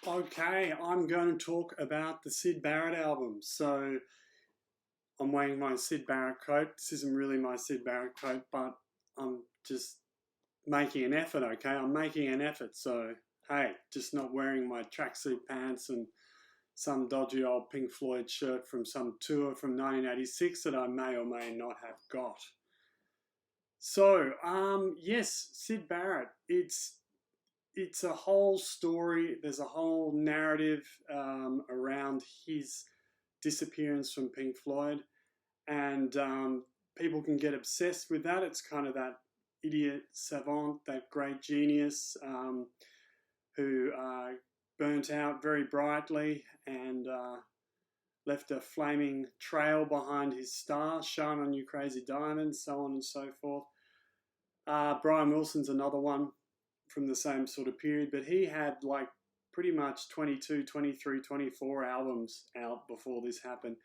Okay, I'm going to talk about the SYD Barrett album. So I'm wearing my SYD Barrett coat. This isn't really my SYD Barrett coat, but I'm just making an effort, okay? I'm making an effort. So, hey, just not wearing my tracksuit pants and some dodgy old Pink Floyd shirt from some tour from 1986 that I may or may not have got. So, yes, SYD Barrett. It's a whole story. There's a whole narrative around his disappearance from Pink Floyd, and people can get obsessed with that. It's kind of that idiot savant, that great genius who burnt out very brightly and left a flaming trail behind his star, shine on you crazy diamonds, so on and so forth. Brian Wilson's another one from the same sort of period, but he had like pretty much 22, 23, 24 albums out before this happened.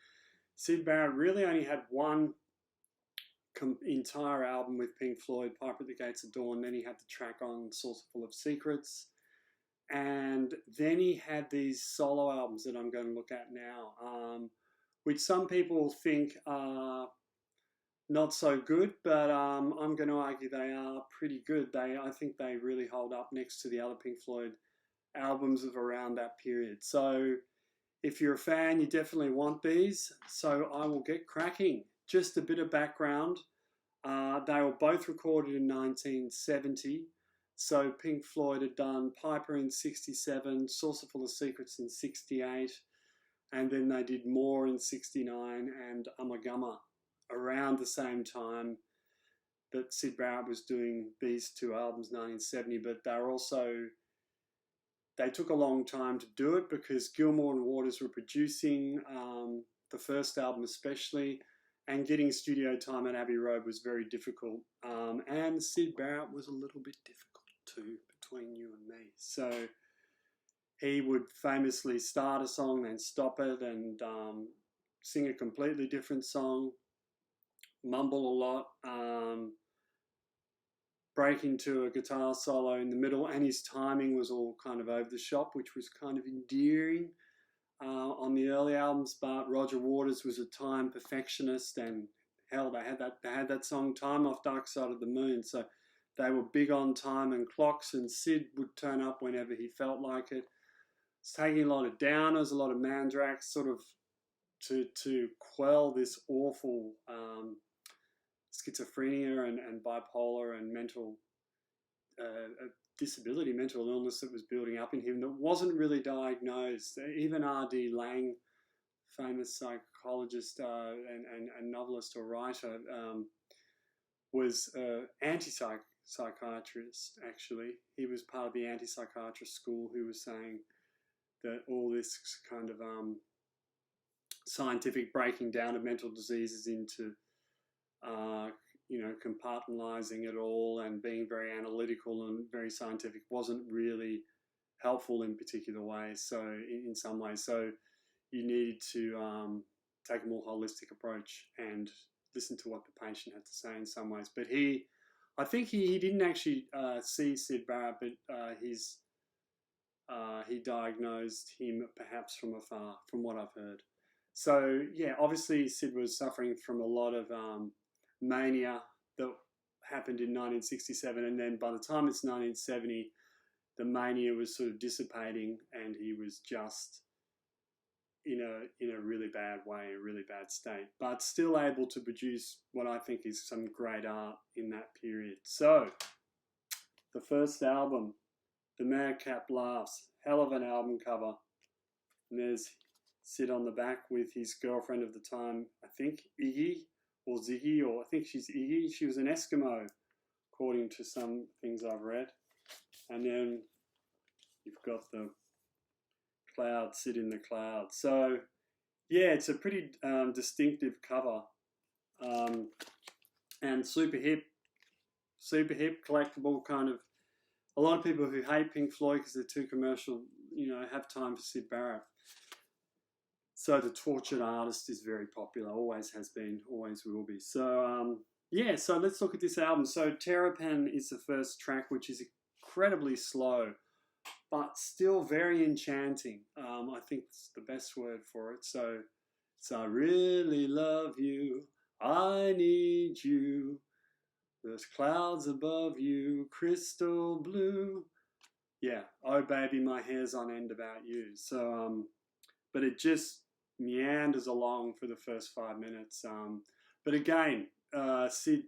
SYD Barrett really only had one entire album with Pink Floyd, Piper at the Gates of Dawn. Then he had the track on Saucerful of Secrets. And then he had these solo albums that I'm going to look at now, which some people think are not so good, but I'm going to argue they are pretty good. I think they really hold up next to the other Pink Floyd albums of around that period. So if you're a fan, you definitely want these. So I will get cracking. Just a bit of background. They were both recorded in 1970. So Pink Floyd had done Piper in 67, Saucerful of Secrets in 68, and then they did more in 69 and Ummagumma around the same time that SYD Barrett was doing these two albums, 1970, but they took a long time to do it because Gilmour and Waters were producing the first album especially, and getting studio time at Abbey Road was very difficult. And SYD Barrett was a little bit difficult too, between you and me. So he would famously start a song, then stop it, and sing a completely different song, mumble a lot, break into a guitar solo in the middle, and his timing was all kind of over the shop, which was kind of endearing on the early albums. But Roger Waters was a time perfectionist, and hell, they had that song "Time Off Dark Side of the Moon," so they were big on time and clocks. And SYD would turn up whenever he felt like it. It's taking a lot of downers, a lot of mandrax, sort of to quell this awful schizophrenia and bipolar and mental disability, mental illness that was building up in him that wasn't really diagnosed. Even R.D. Laing, famous psychologist and novelist or writer, was anti-psychiatrist, actually. He was part of the anti-psychiatrist school who was saying that all this kind of scientific breaking down of mental diseases into compartmentalizing it all and being very analytical and very scientific wasn't really helpful in particular ways. So in some ways, so you needed to take a more holistic approach and listen to what the patient had to say in some ways. But I think he didn't actually see SYD Barrett, but he diagnosed him perhaps from afar, from what I've heard. So yeah, obviously SYD was suffering from a lot of mania that happened in 1967, and then by the time it's 1970, the mania was sort of dissipating, and he was just in a really bad way, a really bad state, but still able to produce what I think is some great art in that period. So the first album, the Madcap Laughs, hell of an album cover, and there's SYD on the back with his girlfriend of the time, I think Iggy or Ziggy, or I think she's Iggy. She was an Eskimo, according to some things I've read. And then you've got the cloud, SYD in the cloud. So yeah, it's a pretty distinctive cover, and super hip, collectible kind of. A lot of people who hate Pink Floyd because they're too commercial, have time for SYD Barrett. So the tortured artist is very popular, always has been, always will be. So yeah, so let's look at this album. So Terrapin is the first track, which is incredibly slow. but still very enchanting. I think it's the best word for it. So it's I really love you, I need you, there's clouds above you, crystal blue. Yeah, oh baby, my hair's on end about you. So, but it just meanders along for the first 5 minutes. But again, Sid,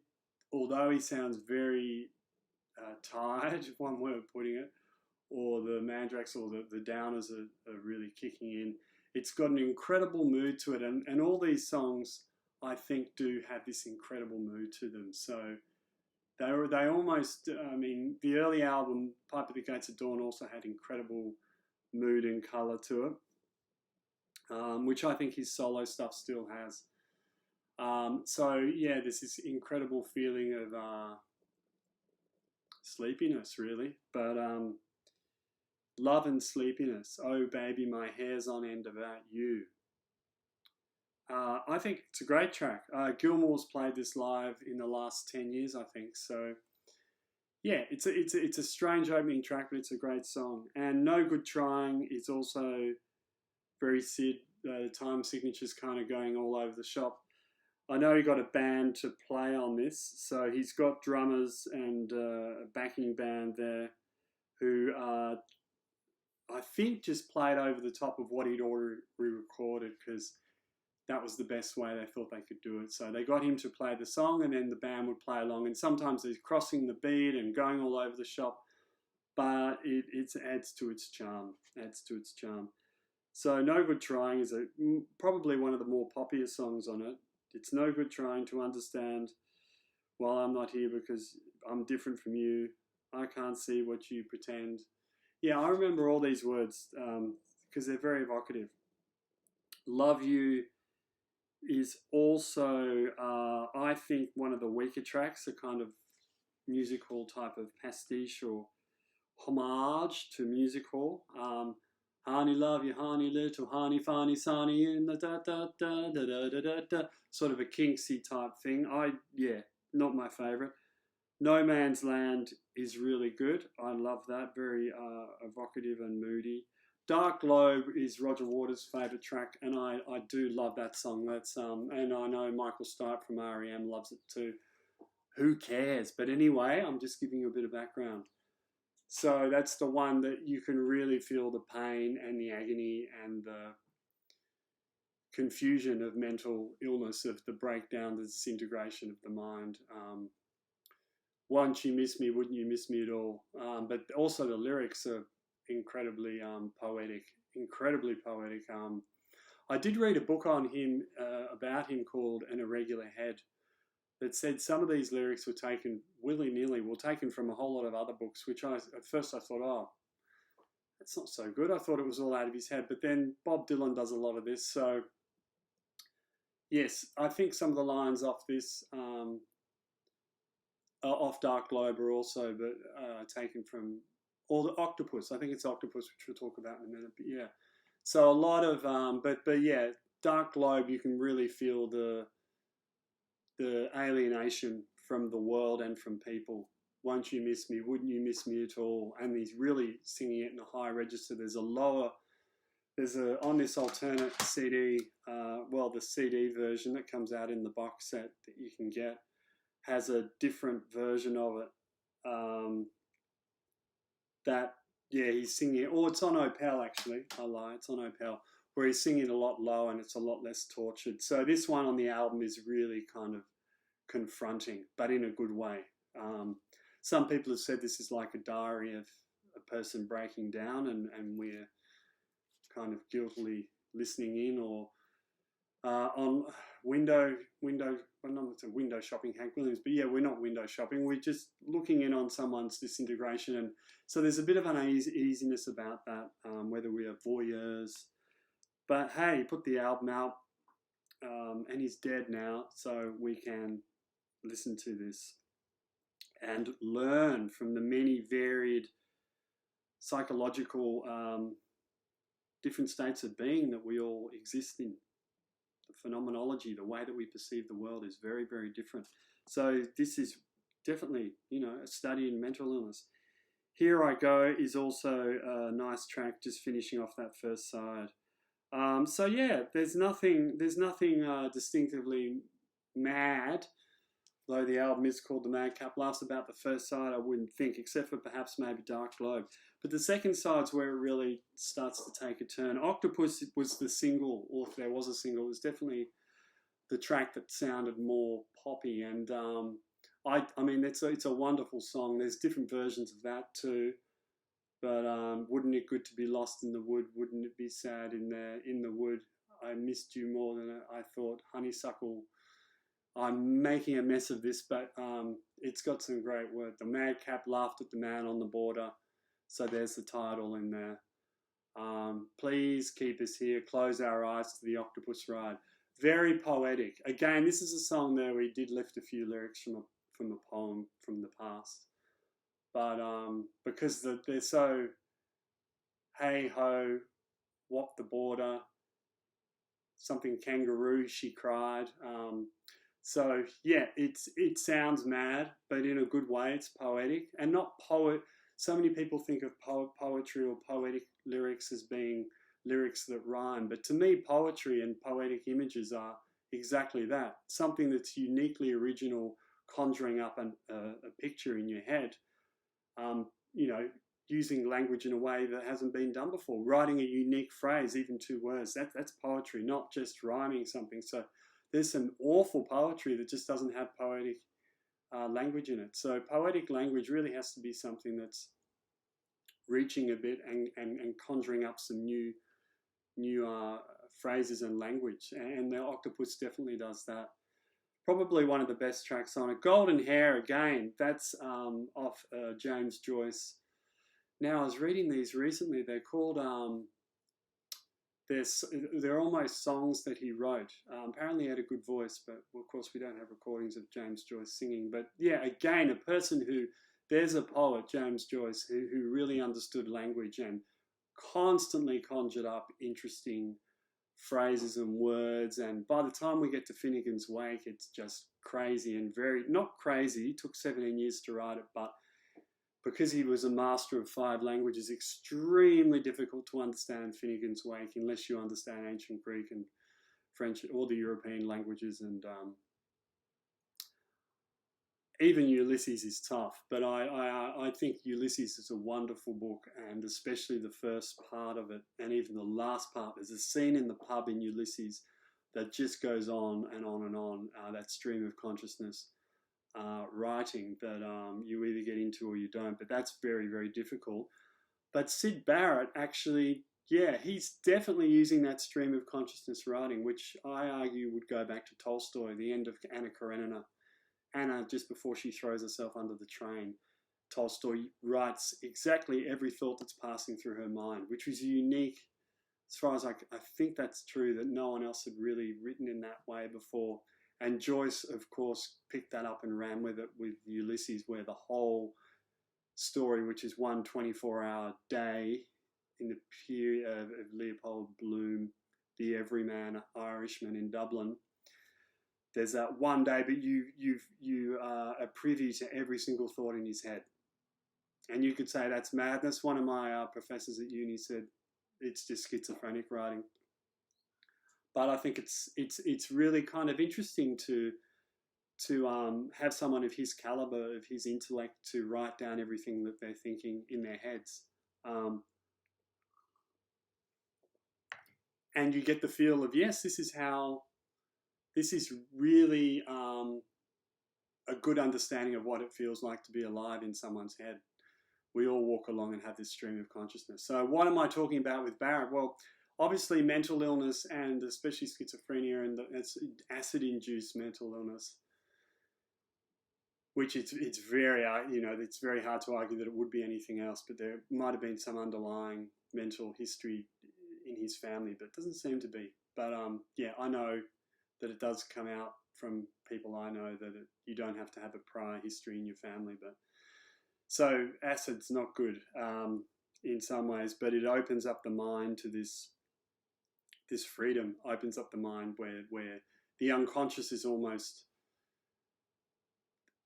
although he sounds very tired, one way of putting it, or the mandrakes or the downers are really kicking in, it's got an incredible mood to it. And all these songs, I think, do have this incredible mood to them. So they almost, I mean, the early album, Pipe at the Gates of Dawn, also had incredible mood and colour to it, which I think his solo stuff still has. So yeah, there's this incredible feeling of sleepiness, really, but love and sleepiness. Oh baby, my hair's on end about you. I think it's a great track. Gilmour's played this live in the last 10 years, I think. So yeah, it's a strange opening track, but it's a great song. And No Good Trying is also very Sid. The time signature's kind of going all over the shop. I know he got a band to play on this, so he's got drummers and a backing band there who I think just played over the top of what he'd already recorded, because that was the best way they thought they could do it. So they got him to play the song, and then the band would play along. And sometimes they're crossing the beat and going all over the shop, but it adds to its charm. Adds to its charm. So No Good Trying is probably one of the more popular songs on it. It's no good trying to understand while I'm not here because I'm different from you. I can't see what you pretend. Yeah, I remember all these words because they're very evocative. Love You is also, I think, one of the weaker tracks, a kind of music hall type of pastiche or homage to music hall. Honey, love you, honey, little honey, funny, sunny, in the da da da da da da da da. Sort of a Kinksy type thing. Yeah, not my favourite. No Man's Land is really good. I love that. Very evocative and moody. Dark Globe is Roger Waters' favourite track, and I do love that song. That's and I know Michael Stipe from REM loves it too. Who cares? But anyway, I'm just giving you a bit of background. So that's the one that you can really feel the pain and the agony and the confusion of mental illness, of the breakdown, the disintegration of the mind. Once you miss me, wouldn't you miss me at all? But also the lyrics are incredibly poetic, incredibly poetic. I did read a book on him, about him, called An Irregular Head, that said some of these lyrics were taken willy-nilly, were taken from a whole lot of other books, which at first I thought, oh, that's not so good. I thought it was all out of his head. But then Bob Dylan does a lot of this. So, yes, I think some of the lines off this, off Dark Globe, are also taken from, or the Octopus. I think it's Octopus, which we'll talk about in a minute. But yeah, so a lot of, but yeah, Dark Globe, you can really feel the alienation from the world and from people. Won't you miss me? Wouldn't you miss me at all? And he's really singing it in a high register. There's on this alternate CD, the CD version that comes out in the box set that you can get has a different version of it. He's singing it. Oh, it's on Opel actually. I lie, it's on Opel, where he's singing a lot low and it's a lot less tortured. So this one on the album is really kind of confronting, but in a good way. Some people have said this is like a diary of a person breaking down, and we're kind of guiltily listening in, or on window shopping, Hank Williams, but yeah, we're not window shopping, we're just looking in on someone's disintegration. And so there's a bit of an uneasiness about that, whether we are voyeurs. But hey, he put the album out, and he's dead now, so we can listen to this and learn from the many varied psychological different states of being that we all exist in. The phenomenology, the way that we perceive the world, is very, very different. So this is definitely, a study in mental illness. Here I Go is also a nice track, just finishing off that first side. So yeah, there's nothing distinctively mad, though the album is called The Madcap Laughs. About the first side, I wouldn't think, except for perhaps maybe Dark Globe. But the second side's where it really starts to take a turn. Octopus was the single, or if there was a single, it was definitely the track that sounded more poppy. And I mean, it's a wonderful song. There's different versions of that too. But wouldn't it good to be lost in the wood? Wouldn't it be sad in the wood? I missed you more than I thought. Honeysuckle. I'm making a mess of this, but it's got some great work. The madcap laughed at the man on the border. So there's the title in there. Please keep us here. Close our eyes to the octopus ride. Very poetic. Again, this is a song there we did lift a few lyrics from a poem from the past. But because they're so hey ho, what the border, something kangaroo, she cried. So yeah, it sounds mad, but in a good way. It's poetic and not poet. So many people think of poetry or poetic lyrics as being lyrics that rhyme, but to me, poetry and poetic images are exactly that. Something that's uniquely original, conjuring up a picture in your head. You know, using language in a way that hasn't been done before, writing a unique phrase, even two words. That's poetry, not just rhyming something. So there's some awful poetry that just doesn't have poetic language in it. So poetic language really has to be something that's reaching a bit and conjuring up some new phrases and language. And the octopus definitely does that. Probably one of the best tracks on it. Golden Hair, again, that's off James Joyce. Now, I was reading these recently. They're called, they're almost songs that he wrote. Apparently he had a good voice, but of course we don't have recordings of James Joyce singing. But yeah, again, a person who, there's a poet, James Joyce, who really understood language and constantly conjured up interesting phrases and words, and by the time we get to Finnegan's Wake, it's just crazy and very, not crazy, it took 17 years to write it, but because he was a master of 5 languages, extremely difficult to understand Finnegan's Wake unless you understand ancient Greek and French, all the European languages, and even Ulysses is tough, but I think Ulysses is a wonderful book, and especially the first part of it, and even the last part. There's a scene in the pub in Ulysses that just goes on and on and on, that stream of consciousness writing that you either get into or you don't, but that's very, very difficult. But SYD Barrett actually, yeah, he's definitely using that stream of consciousness writing, which I argue would go back to Tolstoy, the end of Anna Karenina. Anna, just before she throws herself under the train, Tolstoy writes exactly every thought that's passing through her mind, which was unique. As far as I think that's true, that no one else had really written in that way before. And Joyce, of course, picked that up and ran with it with Ulysses, where the whole story, which is one 24-hour day in the period of Leopold Bloom, the everyman Irishman in Dublin. There's that one day, but you are privy to every single thought in his head, and you could say that's madness. One of my professors at uni said it's just schizophrenic writing, but I think it's really kind of interesting to have someone of his caliber, of his intellect, to write down everything that they're thinking in their heads, and you get the feel of, yes, this is really a good understanding of what it feels like to be alive in someone's head. We all walk along and have this stream of consciousness. So what am I talking about with Barrett? Well, obviously mental illness, and especially schizophrenia, and it's acid-induced mental illness, which it's very, it's very hard to argue that it would be anything else, but there might have been some underlying mental history in his family, but it doesn't seem to be. But yeah, I know that it does come out from people I know that you don't have to have a prior history in your family. But so acid's not good in some ways, but it opens up the mind to this freedom, opens up the mind where the unconscious is almost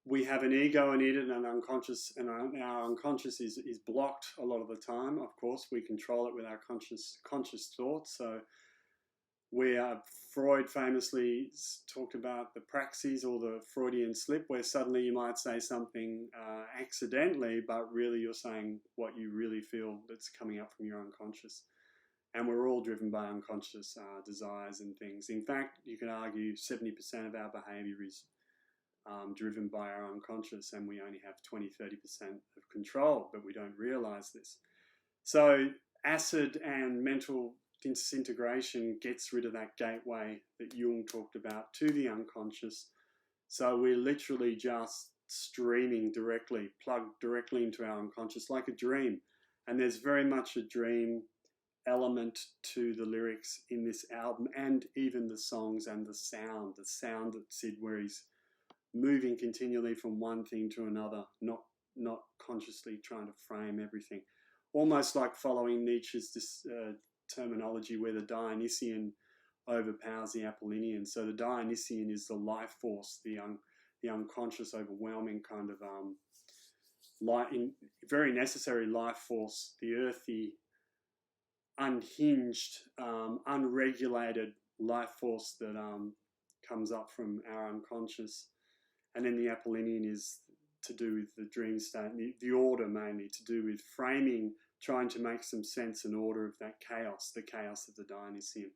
we have an ego in it and an unconscious, and our unconscious is blocked a lot of the time. Of course, we control it with our conscious thoughts. So Freud famously talked about the praxis, or the Freudian slip, where suddenly you might say something accidentally, but really you're saying what you really feel that's coming up from your unconscious. And we're all driven by unconscious desires and things. In fact, you could argue 70% of our behaviour is driven by our unconscious, and we only have 20–30% of control, but we don't realise this. So acid and mental disintegration gets rid of that gateway that Jung talked about to the unconscious. So we're literally just streaming directly, plugged directly into our unconscious, like a dream. And there's very much a dream element to the lyrics in this album, and even the songs and the sound that Sid, where he's moving continually from one thing to another, not consciously trying to frame everything. Almost like following Nietzsche's terminology, where the Dionysian overpowers the Apollinian. So the Dionysian is the life force, the unconscious, overwhelming kind of very necessary life force, the earthy, unhinged, unregulated life force that comes up from our unconscious. And then the Apollinian is to do with the dream state, the order mainly, to do with framing, trying to make some sense and order of that chaos, the chaos of the Dionysian.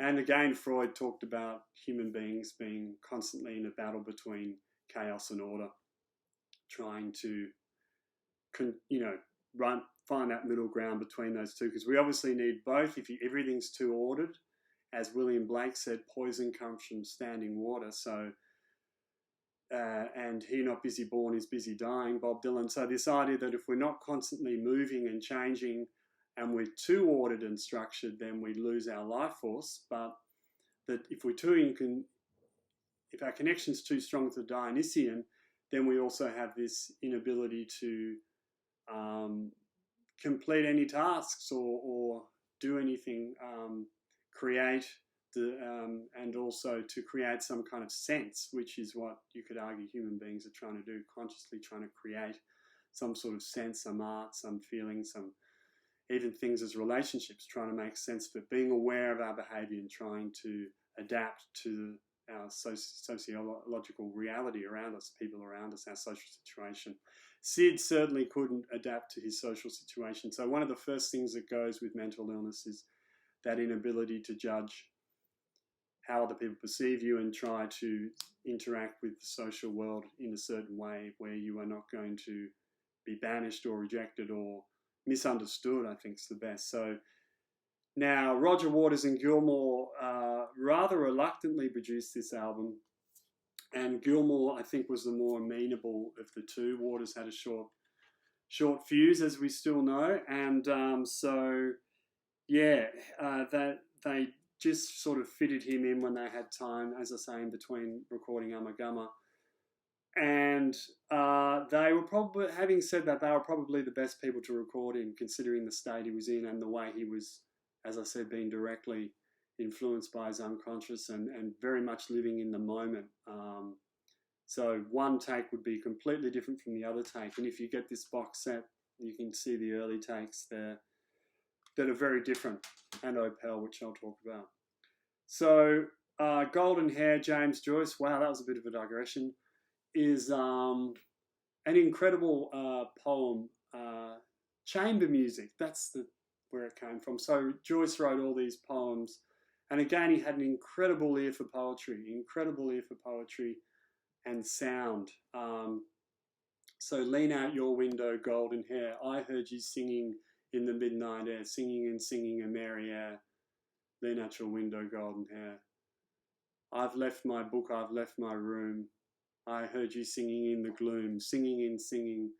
And again, Freud talked about human beings being constantly in a battle between chaos and order, trying to, find that middle ground between those two, because we obviously need both. If everything's too ordered, as William Blake said, poison comes from standing water. So, and he not busy born is busy dying, Bob Dylan. So this idea that if we're not constantly moving and changing, and we're too ordered and structured, then we lose our life force. But that if if our connection's too strong with the Dionysian, then we also have this inability to complete any tasks or do anything, create and also to create some kind of sense, which is what you could argue human beings are trying to do, consciously trying to create some sort of sense, some art, some feeling, some even things as relationships, trying to make sense of it, being aware of our behaviour and trying to adapt to our sociological reality around us, people around us, our social situation. Sid certainly couldn't adapt to his social situation. So one of the first things that goes with mental illness is that inability to judge how other people perceive you and try to interact with the social world in a certain way where you are not going to be banished or rejected or misunderstood, I think is the best. So now Roger Waters and Gilmour rather reluctantly produced this album, and Gilmour, I think, was the more amenable of the two. Waters had a short fuse, as we still know, and that they just sort of fitted him in when they had time, as I say, in between recording Ummagumma. And they were probably, having said that, they were probably the best people to record him, considering the state he was in and the way he was, as I said, being directly influenced by his unconscious and very much living in the moment. So one take would be completely different from the other take. And if you get this box set, you can see the early takes there that are very different, and Opel, which I'll talk about. So Golden Hair, James Joyce, wow, that was a bit of a digression, is an incredible poem, chamber music. That's where it came from. So Joyce wrote all these poems, and again, he had an incredible ear for poetry and sound. So lean out your window, golden hair. I heard you singing in the midnight air, singing and singing a merry air. Lean out your window, golden hair. I've left my book, I've left my room. I heard you singing in the gloom, singing and singing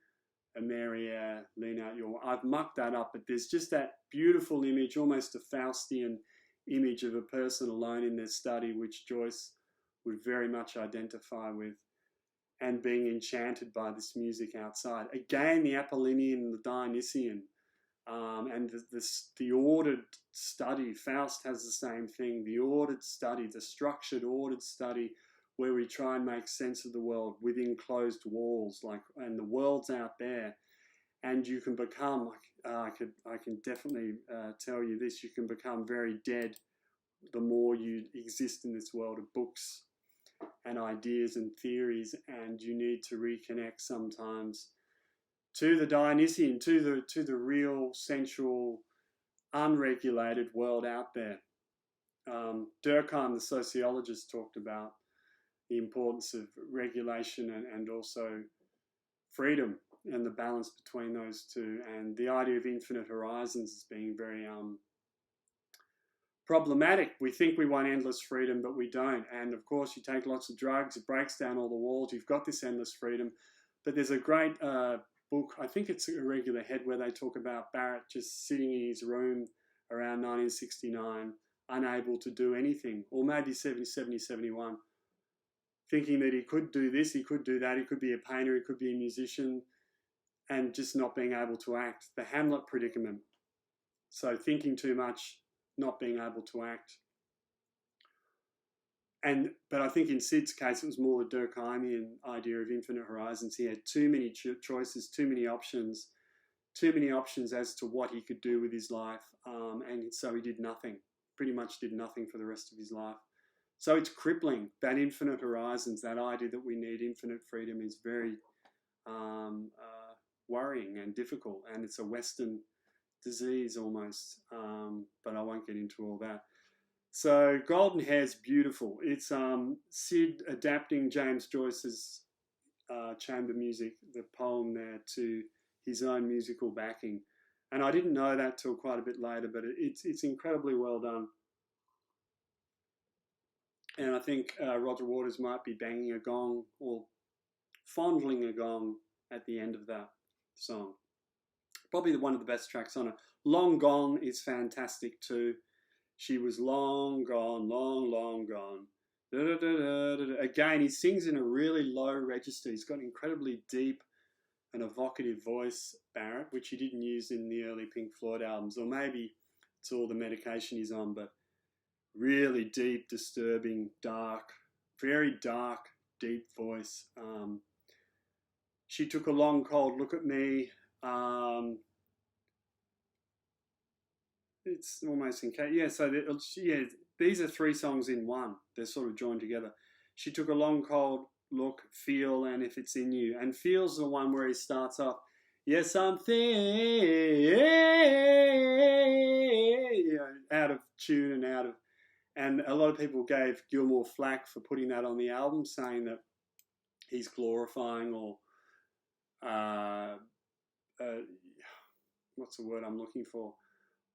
a merry air. Lean out your... I've mucked that up, but there's just that beautiful image, almost a Faustian image of a person alone in their study, which Joyce would very much identify with, and being enchanted by this music outside. Again, the Apollinian and the Dionysian, and the ordered study. Faust has the same thing, the ordered study, the structured, ordered study, where we try and make sense of the world within closed walls, and the world's out there, and you can become, I can definitely tell you this, you can become very dead the more you exist in this world of books and ideas and theories, and you need to reconnect sometimes to the Dionysian, to the real, sensual, unregulated world out there. Durkheim, the sociologist, talked about the importance of regulation and also freedom and the balance between those two, and the idea of infinite horizons as being very problematic. We think we want endless freedom, but we don't. And of course, you take lots of drugs, it breaks down all the walls, you've got this endless freedom. But there's a great book, I think it's Irregular Head, where they talk about Barrett just sitting in his room around 1969, unable to do anything, or maybe 70, 71, thinking that he could do this, he could do that, he could be a painter, he could be a musician, and just not being able to act. The Hamlet predicament. So thinking too much, not being able to act. But I think in Sid's case, it was more the Durkheimian idea of infinite horizons. He had too many choices, too many options as to what he could do with his life. And so he did nothing, pretty much did nothing for the rest of his life. So it's crippling, that infinite horizons, that idea that we need infinite freedom is very worrying and difficult. And it's a Western disease almost, but I won't get into all that. So Golden Hair's beautiful. It's Sid adapting James Joyce's chamber music, the poem there, to his own musical backing. And I didn't know that till quite a bit later, but it's incredibly well done. And I think Roger Waters might be banging a gong or fondling a gong at the end of that song. Probably one of the best tracks on it. Long Gone is fantastic too. She was long gone, long, long gone. Da, da, da, da, da, da. Again, he sings in a really low register. He's got an incredibly deep and evocative voice, Barrett, which he didn't use in the early Pink Floyd albums, or maybe it's all the medication he's on, but really deep, disturbing, dark, very dark, deep voice. She took a long, cold look at me. It's almost in case. Yeah, so these are three songs in one. They're sort of joined together. She took a long, cold look, feel, and if it's in you. And feel's the one where he starts off, yes, I'm out of tune and and a lot of people gave Gilmour flack for putting that on the album, saying that he's glorifying or what's the word I'm looking for?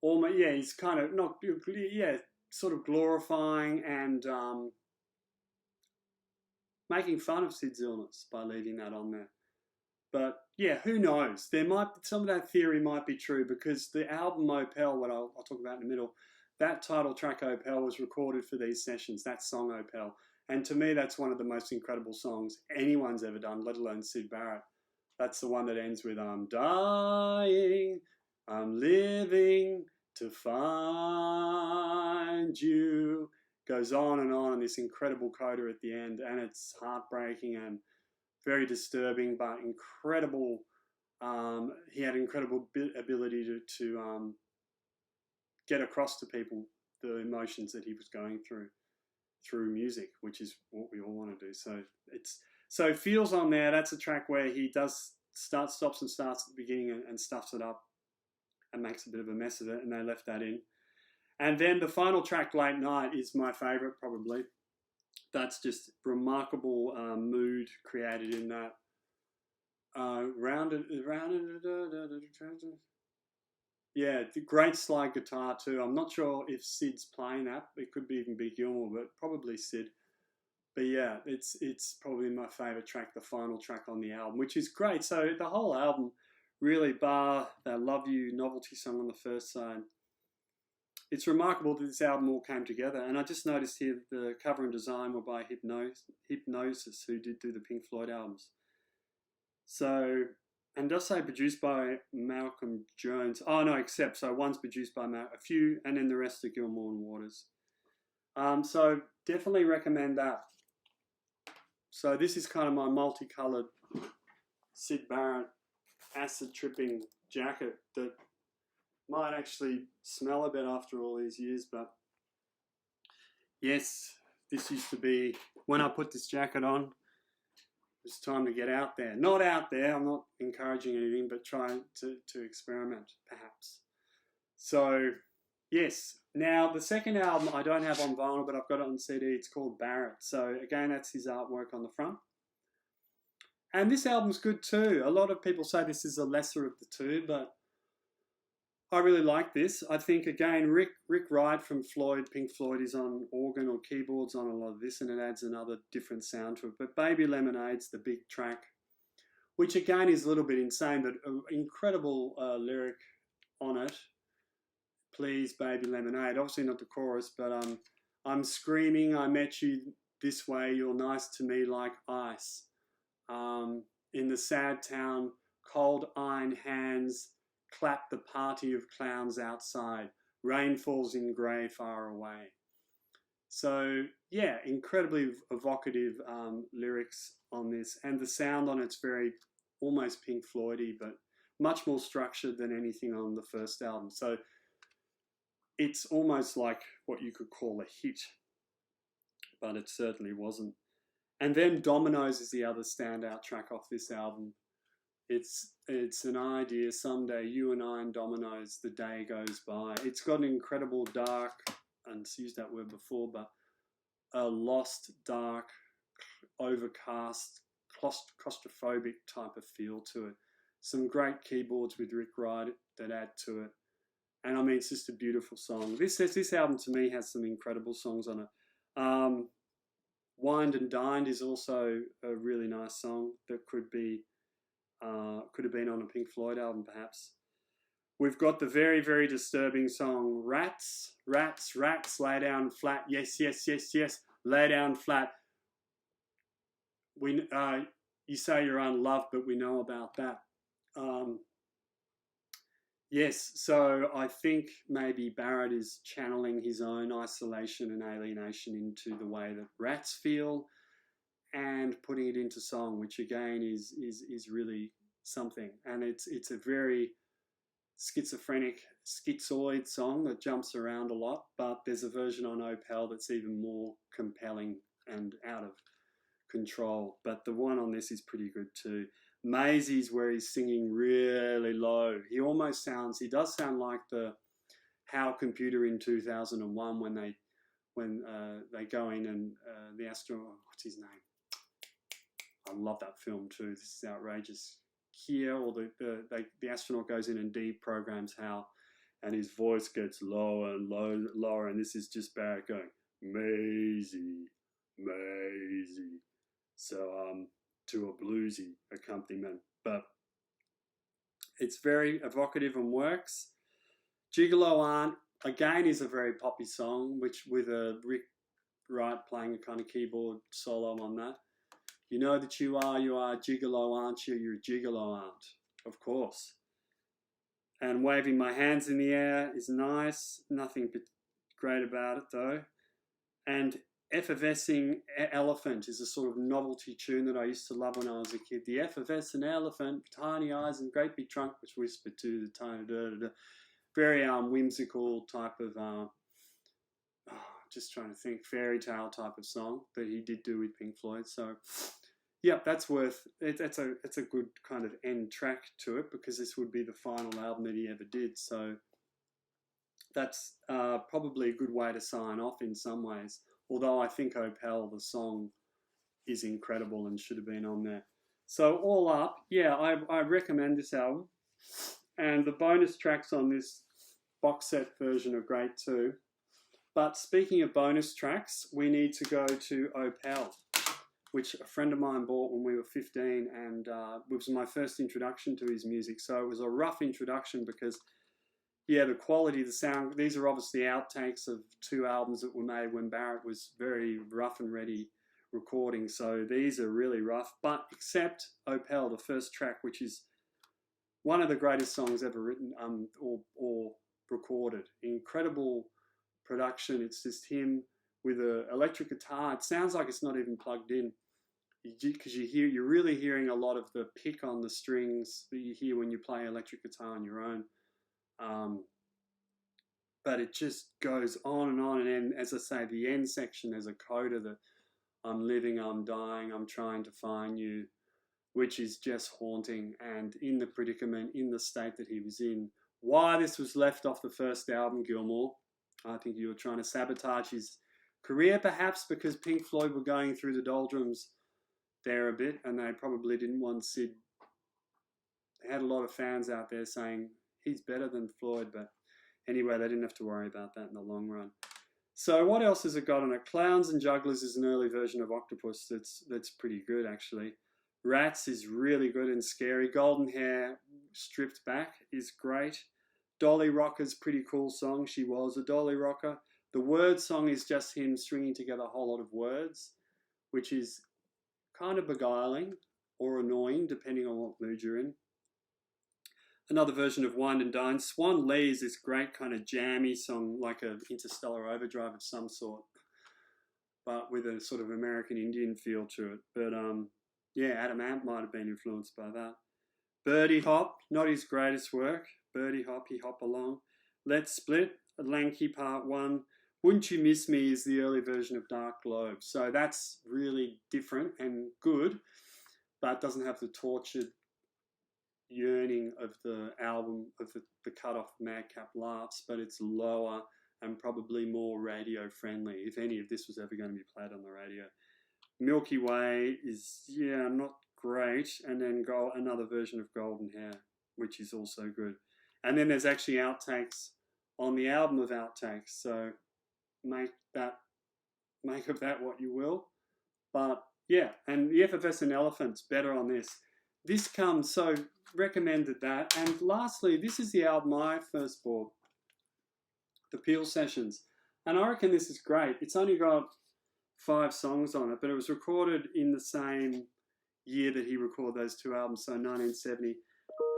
He's kind of not, sort of glorifying and making fun of Sid's illness by leaving that on there. But yeah, who knows? Some of that theory might be true, because the album Opel, what I'll talk about in the middle, that title track Opel was recorded for these sessions. That song Opel, and to me, that's one of the most incredible songs anyone's ever done, let alone Syd Barrett. That's the one that ends with I'm dying, I'm living to find you. Goes on, and this incredible coda at the end, and it's heartbreaking and very disturbing, but incredible. He had incredible ability to get across to people the emotions that he was going through music, which is what we all want to do. So Feels on there. That's a track where he does stops and starts at the beginning and stuffs it up and makes a bit of a mess of it, and they left that in. And then the final track, Late Night, is my favourite probably. That's just remarkable mood created in that. Yeah, the great slide guitar too. I'm not sure if Sid's playing that. It could even be Gilmour, but probably Sid. But yeah, it's probably my favourite track, the final track on the album, which is great. So the whole album, really, bar that Love You novelty song on the first side, it's remarkable that this album all came together. And I just noticed here the cover and design were by Hypnosis, who did do the Pink Floyd albums. So, and does say produced by Malcolm Jones. Oh no, except, so one's produced by a few, and then the rest are Gilmour and Waters. So definitely recommend that. So this is kind of my multicolored Syd Barrett acid tripping jacket that might actually smell a bit after all these years, but yes, this used to be, when I put this jacket on, it's time to get out there. Not out there, I'm not encouraging anything, but trying to experiment, perhaps. So, yes. Now, the second album I don't have on vinyl, but I've got it on CD. It's called Barrett. So, again, that's his artwork on the front. And this album's good too. A lot of people say this is the lesser of the two, but I really like this. I think, again, Rick Wright from Pink Floyd is on organ or keyboards on a lot of this, and it adds another different sound to it. But Baby Lemonade's the big track, which again is a little bit insane, but an incredible lyric on it. Please, baby lemonade. Obviously not the chorus, but I'm screaming, I met you this way, you're nice to me like ice. In the sad town, cold iron hands clap the party of clowns outside. Rain falls in grey far away. So, yeah, incredibly evocative lyrics on this. And the sound on it's very almost Pink Floyd-y, but much more structured than anything on the first album. So it's almost like what you could call a hit, but it certainly wasn't. And then Dominoes is the other standout track off this album. It's an idea, someday you and I and Dominoes, the day goes by. It's got an incredible dark, and I've used that word before, but a lost, dark, overcast, claustrophobic type of feel to it. Some great keyboards with Rick Wright that add to it. And I mean, it's just a beautiful song. This album to me has some incredible songs on it. Wined and Dined is also a really nice song that could have been on a Pink Floyd album, perhaps. We've got the very, very disturbing song Rats, Rats, Rats, Lay Down Flat. Yes, yes, yes, yes, lay down flat. You say you're unloved, but we know about that. Yes, so I think maybe Barrett is channeling his own isolation and alienation into the way that rats feel and putting it into song, which again is really something. And it's a very schizophrenic, schizoid song that jumps around a lot, but there's a version on Opel that's even more compelling and out of control. But the one on this is pretty good too. Maisie's where he's singing really low. He does sound like the How Computer in 2001 when they go in and the astronaut, what's his name? I love that film too. This is outrageous. Here, or the astronaut goes in and deprograms Hal, and his voice gets lower and lower, and this is just Barrett going, Maisie, Maisie. So, to a bluesy accompaniment, but it's very evocative and works. Gigolo Aunt, again, is a very poppy song, which with a Rick Wright playing a kind of keyboard solo on that. You know that you are gigolo, aren't you? You're a gigolo, aunt, of course. And Waving My Hands in the Air is nice. Nothing great about it, though. And Effervescing Elephant is a sort of novelty tune that I used to love when I was a kid. The effervescent elephant, tiny eyes and great big trunk, which whispered to the tiny, very whimsical type of, just trying to think, fairy tale type of song that he did do with Pink Floyd. So, yeah, that's worth it. It's a good kind of end track to it because this would be the final album that he ever did. So that's probably a good way to sign off in some ways. Although I think Opel, the song, is incredible and should have been on there. So all up, yeah, I recommend this album. And the bonus tracks on this box set version are great too. But speaking of bonus tracks, we need to go to Opel, which a friend of mine bought when we were 15, and it was my first introduction to his music. So it was a rough introduction because, yeah, the quality, the sound, these are obviously outtakes of 2 albums that were made when Barrett was very rough and ready recording. So these are really rough, but except Opel, the first track, which is one of the greatest songs ever written or recorded. Incredible production. It's just him with an electric guitar. It sounds like it's not even plugged in. because you're really hearing a lot of the pick on the strings that you hear when you play electric guitar on your own. But it just goes on and on. And as I say, the end section, there's a coda that I'm living, I'm dying, I'm trying to find you, which is just haunting. And in the predicament, in the state that he was in, why this was left off the first album, Gilmour. I think you were trying to sabotage his career, perhaps because Pink Floyd were going through the doldrums there a bit, and they probably didn't want Sid. They had a lot of fans out there saying he's better than Floyd, but anyway, they didn't have to worry about that in the long run. So what else has it got on it? Clowns and Jugglers is an early version of Octopus that's pretty good, actually. Rats is really good and scary. Golden Hair stripped back is great. Dolly Rocker's pretty cool song. She was a Dolly Rocker. The Word song is just him stringing together a whole lot of words, which is kind of beguiling or annoying, depending on what mood you're in. Another version of Wind and Dine. Swan Lee is this great kind of jammy song, like an Interstellar Overdrive of some sort, but with a sort of American Indian feel to it. But yeah, Adam Ant might have been influenced by that. Birdie Hop, not his greatest work. Birdie Hop, he hop along. Let's Split, Lanky Part 1. Wouldn't You Miss Me is the early version of Dark Globe. So that's really different and good, but doesn't have the tortured yearning of the album, of the cut-off Madcap Laughs, but it's lower and probably more radio friendly, if any of this was ever going to be played on the radio. Milky Way is, yeah, not great, and then another version of Golden Hair, which is also good. And then there's actually outtakes on the album of outtakes, so make of that what you will. But yeah, and the FFS and Elephant's better on this. This comes, so recommended that. And lastly, this is the album I first bought, the Peel Sessions. And I reckon this is great. It's only got 5 songs on it, but it was recorded in the same year that he recorded those 2 albums, so 1970.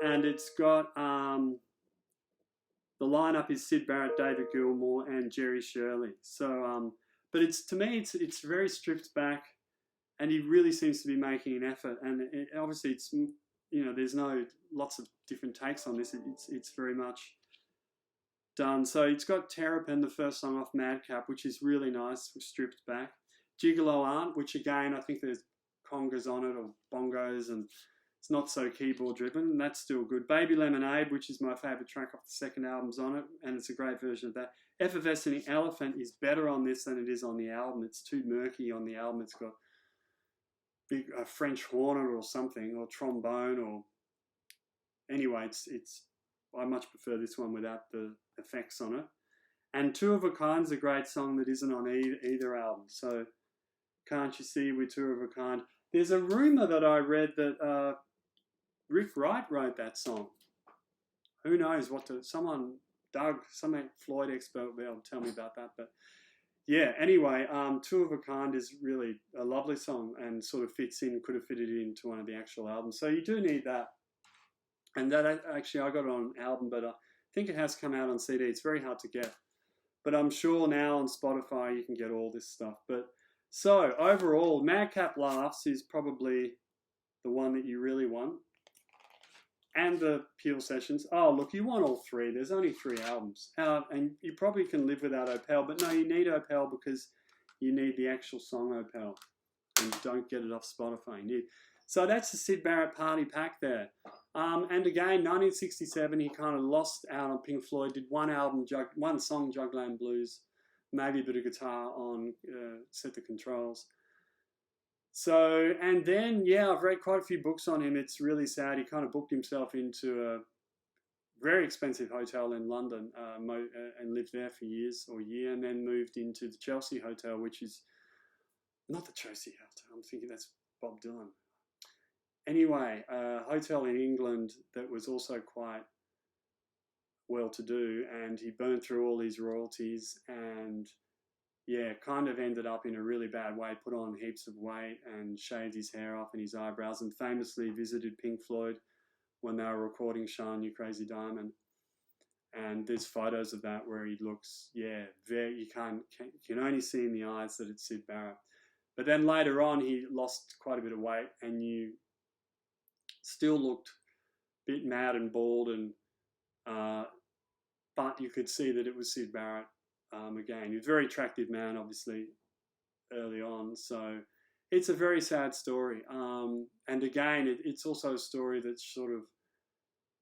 And it's got, the lineup is Syd Barrett, David Gilmour, and Jerry Shirley. So, but to me, it's very stripped back, and he really seems to be making an effort. And obviously, it's, you know, there's lots of different takes on this. It's very much done. So it's got Terrapin, the first song off Madcap, which is really nice, stripped back. Gigolo Aunt, which again, I think there's congas on it or bongos, and it's not so keyboard driven, and that's still good. Baby Lemonade, which is my favourite track off the second album's on it, and it's a great version of that. FFS and the Elephant is better on this than it is on the album. It's too murky on the album. It's got a French hornet or something, or trombone, or anyway, I much prefer this one without the effects on it. And Two of a Kind's a great song that isn't on either album. So Can't You See with Two of a Kind. There's a rumour that I read that Rick Wright wrote that song. Who knows some Floyd expert will be able to tell me about that. But yeah, anyway, Two of a Kind is really a lovely song and sort of could have fitted into one of the actual albums. So you do need that. And that actually, I got it on an album, but I think it has come out on CD. It's very hard to get. But I'm sure now on Spotify you can get all this stuff. But so overall, Madcap Laughs is probably the one that you really want. And the Peel Sessions. Oh, look, you want all 3. There's only 3 albums. And you probably can live without Opel. But no, you need Opel because you need the actual song Opel. And you don't get it off Spotify. So that's the Syd Barrett party pack there. And again, 1967, he kind of lost out on Pink Floyd, did one song, Jugland Blues, maybe a bit of guitar on Set the Controls. So, and then, yeah, I've read quite a few books on him. It's really sad. He kind of booked himself into a very expensive hotel in London and lived there for a year, and then moved into the Chelsea Hotel, which is not the Chelsea Hotel. I'm thinking that's Bob Dylan. Anyway, a hotel in England that was also quite well-to-do, and he burned through all his royalties and, yeah, kind of ended up in a really bad way, put on heaps of weight and shaved his hair off and his eyebrows, and famously visited Pink Floyd when they were recording Shine You Crazy Diamond. And there's photos of that where he looks, yeah, you can only see in the eyes that it's Syd Barrett. But then later on, he lost quite a bit of weight, and you still looked a bit mad and bald, and but you could see that it was Syd Barrett again. He was a very attractive man, obviously, early on. So it's a very sad story. And again, it's also a story that sort of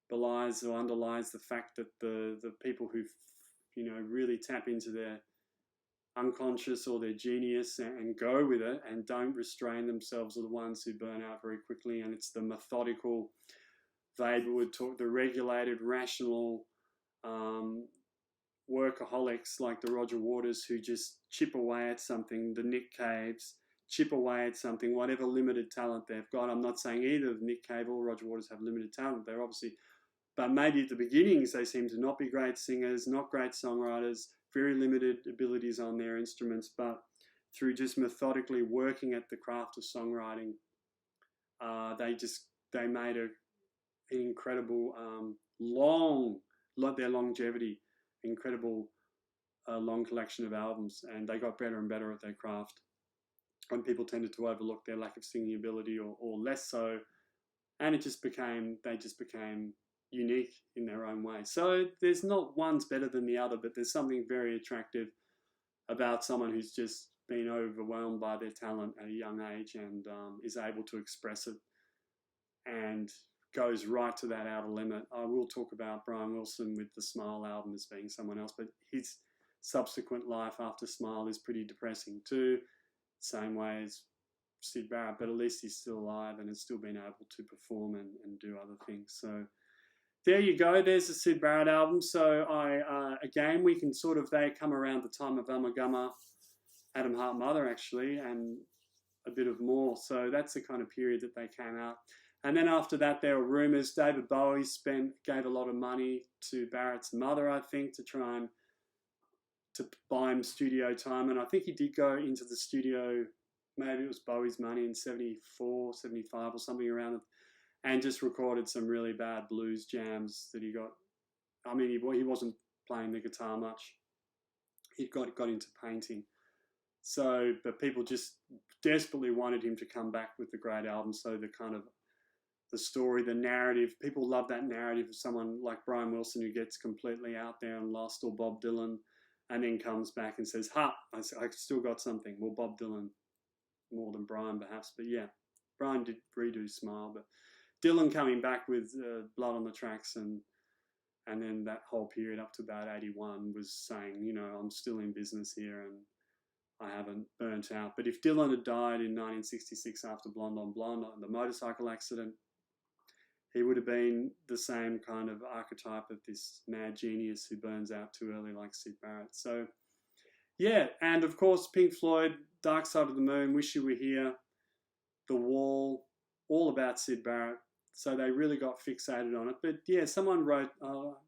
belies or underlies the fact that the people who, really tap into their unconscious or their genius and go with it and don't restrain themselves are the ones who burn out very quickly. And it's the methodical, Weber would talk, the regulated, rational workaholics like the Roger Waters who just chip away at something, the Nick Caves, chip away at something, whatever limited talent they've got. I'm not saying either of Nick Cave or Roger Waters have limited talent. They're obviously, but maybe at the beginnings they seem to not be great singers, not great songwriters, very limited abilities on their instruments, but through just methodically working at the craft of songwriting, they made an incredible their longevity, incredible long collection of albums, and they got better and better at their craft. And people tended to overlook their lack of singing ability or less so, and they just became unique in their own way. So there's not one's better than the other, but there's something very attractive about someone who's just been overwhelmed by their talent at a young age and is able to express it and goes right to that outer limit. I will talk about Brian Wilson with the Smile album as being someone else, but his subsequent life after Smile is pretty depressing too, same way as Syd Barrett, but at least he's still alive and has still been able to perform and do other things. So there you go. There's the Syd Barrett album. So again, we can they come around the time of Ummagumma, Adam Hart Mother actually, and a bit of more. So that's the kind of period that they came out. And then after that, there were rumours. David Bowie gave a lot of money to Barrett's mother, I think, to try and to buy him studio time. And I think he did go into the studio, maybe it was Bowie's money in 74, 75 or something around it, and just recorded some really bad blues jams that he got. I mean, he wasn't playing the guitar much. He got into painting. So, but people just desperately wanted him to come back with the great album. So the story, the narrative, people love that narrative of someone like Brian Wilson who gets completely out there and lost, or Bob Dylan, and then comes back and says, I still got something. Well, Bob Dylan more than Brian perhaps, but yeah, Brian did redo Smile, but Dylan coming back with Blood on the Tracks and then that whole period up to about 81 was saying, I'm still in business here and I haven't burnt out. But if Dylan had died in 1966 after Blonde on Blonde, the motorcycle accident, he would have been the same kind of archetype of this mad genius who burns out too early like Syd Barrett. So, yeah, and of course Pink Floyd, Dark Side of the Moon, Wish You Were Here, The Wall, all about Syd Barrett. So they really got fixated on it. But yeah, someone wrote,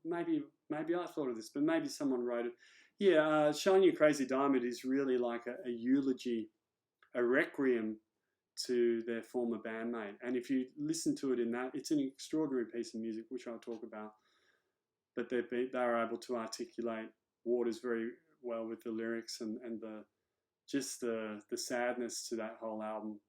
maybe I thought of this, but maybe someone wrote it. Yeah, Shine You Crazy Diamond is really like a eulogy, a requiem to their former bandmate. And if you listen to it in that, it's an extraordinary piece of music, which I'll talk about. But they are able to articulate Waters very well with the lyrics and the sadness to that whole album.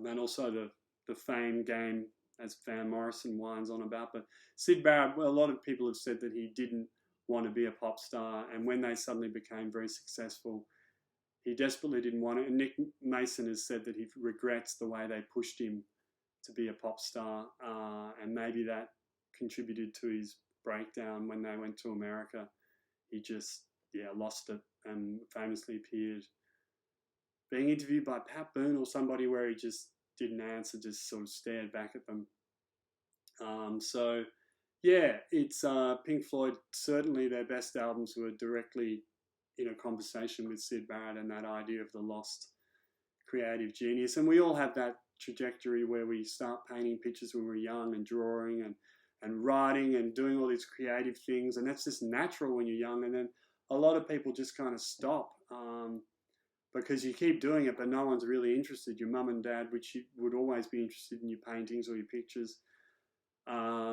And also the fame game, as Van Morrison whines on about. But Syd Barrett, a lot of people have said that he didn't want to be a pop star, and when they suddenly became very successful, he desperately didn't want it. And Nick Mason has said that he regrets the way they pushed him to be a pop star, and maybe that contributed to his breakdown when they went to America. He just, lost it, and famously appeared being interviewed by Pat Boone or somebody where he just didn't answer, just sort of stared back at them. So, yeah, it's Pink Floyd, certainly their best albums were directly in a conversation with Syd Barrett and that idea of the lost creative genius. And we all have that trajectory where we start painting pictures when we're young and drawing and writing and doing all these creative things. And that's just natural when you're young. And then a lot of people just kind of stop because you keep doing it, but no one's really interested. Your mum and dad, which would always be interested in your paintings or your pictures,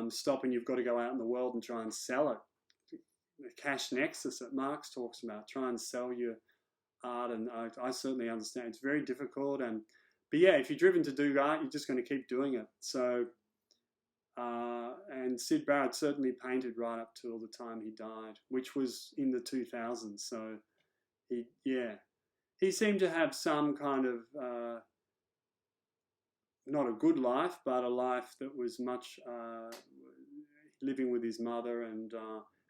stop, and you've got to go out in the world and try and sell it. The cash nexus that Marx talks about, try and sell your art, and I certainly understand it's very difficult. But yeah, if you're driven to do art, you're just going to keep doing it. So, and Syd Barrett certainly painted right up till the time he died, which was in the 2000s. So he seemed to have some kind of not a good life, but a life that was much living with his mother, and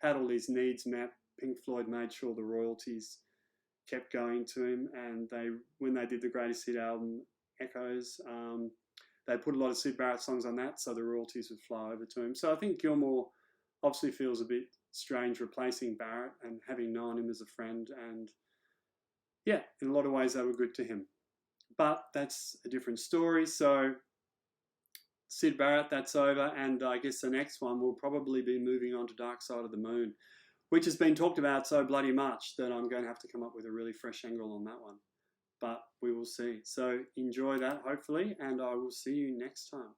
had all his needs met. Pink Floyd made sure the royalties kept going to him, and when they did the Greatest Hit album, Echoes, they put a lot of Syd Barrett songs on that, so the royalties would flow over to him. So I think Gilmour obviously feels a bit strange replacing Barrett, and having known him as a friend, and yeah, in a lot of ways they were good to him. But that's a different story. So Syd Barrett, that's over, and I guess the next one will probably be moving on to Dark Side of the Moon, which has been talked about so bloody much that I'm going to have to come up with a really fresh angle on that one. But we will see. So enjoy that, hopefully, and I will see you next time.